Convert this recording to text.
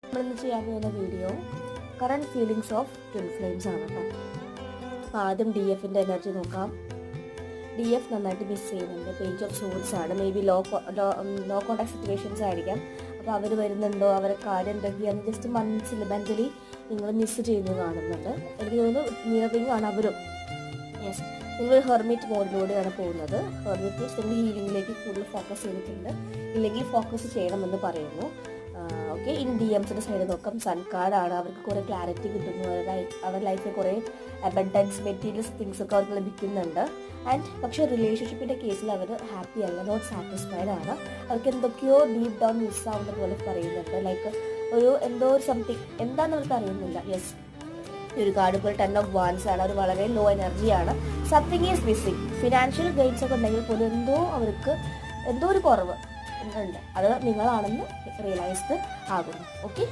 നമ്മളിന്ന് ചെയ്യാൻ പോകുന്ന video current feelings of twin flames ആണ് കേട്ടോ. അപ്പോൾ ആദ്യം DFൻ്റെ എനർജി നോക്കാം. DF നന്നായിട്ട് മിസ് ചെയ്യുന്നുണ്ട്. പേജ് ഓഫ് സോഴ്സ് ആണ്. Maybe low contact situations ആയിരിക്കാം. അപ്പോൾ അവർ വരുന്നുണ്ടോ, അവരെ കാര്യം എന്തൊക്കെയാണെന്ന് ജസ്റ്റ് മെൻ്റലി നിങ്ങൾ മിസ് ചെയ്യുന്നത് കാണുന്നുണ്ട്. എനിക്ക് തോന്നുന്നു മിററിംഗ് ആണ് അവരും. യെസ്, നിങ്ങൾ ഹെർമിറ്റ് മോഡിലൂടെയാണ് പോകുന്നത്. ഹെർമിറ്റ് മീൻസ് നിങ്ങൾ ഹീലിംഗിലേക്ക് കൂടുതൽ ഫോക്കസ് ചെയ്തിട്ടുണ്ട്, ഇല്ലെങ്കിൽ ഫോക്കസ് ചെയ്യണമെന്ന് പറയുന്നു. ഓക്കെ, ഇനി DMസിൻ്റെ സൈഡ് നോക്കാം. സൺകാർഡാണ്. അവർക്ക് കുറേ ക്ലാരിറ്റി കിട്ടുന്നു. അവരുടെ ലൈഫിൽ കുറേ അബണ്ടൻസ് മെറ്റീരിയൽസ് തിങ്സ് ഒക്കെ അവർക്ക് ലഭിക്കുന്നുണ്ട്. പക്ഷേ റിലേഷൻഷിപ്പിൻ്റെ കേസിൽ അവർ ഹാപ്പി അല്ല, നോട്ട് സാറ്റിസ്ഫൈഡ് ആണ്. അവർക്ക് എന്തൊക്കെയോ ഡീപ്പ് ഡൗൺ മിസ്സാവുന്ന പോലെ പറയുന്നുണ്ട്. ലൈക്ക് എന്തോ ഒരു സംതിങ് എന്താണെന്ന് അവർക്ക് അറിയുന്നില്ല. യെസ്, ഒരു കാർഡ് ഇപ്പോൾ 10 of Wands ആണ്. അവർ വളരെ ലോ എനർജിയാണ്. Something is missing. Financial gains ഒക്കെ ഉണ്ടെങ്കിൽ പോലും അവർക്ക് എന്തോ ഒരു കുറവ് ഉണ്ട്. അത് നിങ്ങളാണെന്ന് റിയലൈസ്ഡ് ആകുന്നു. ഓക്കെ.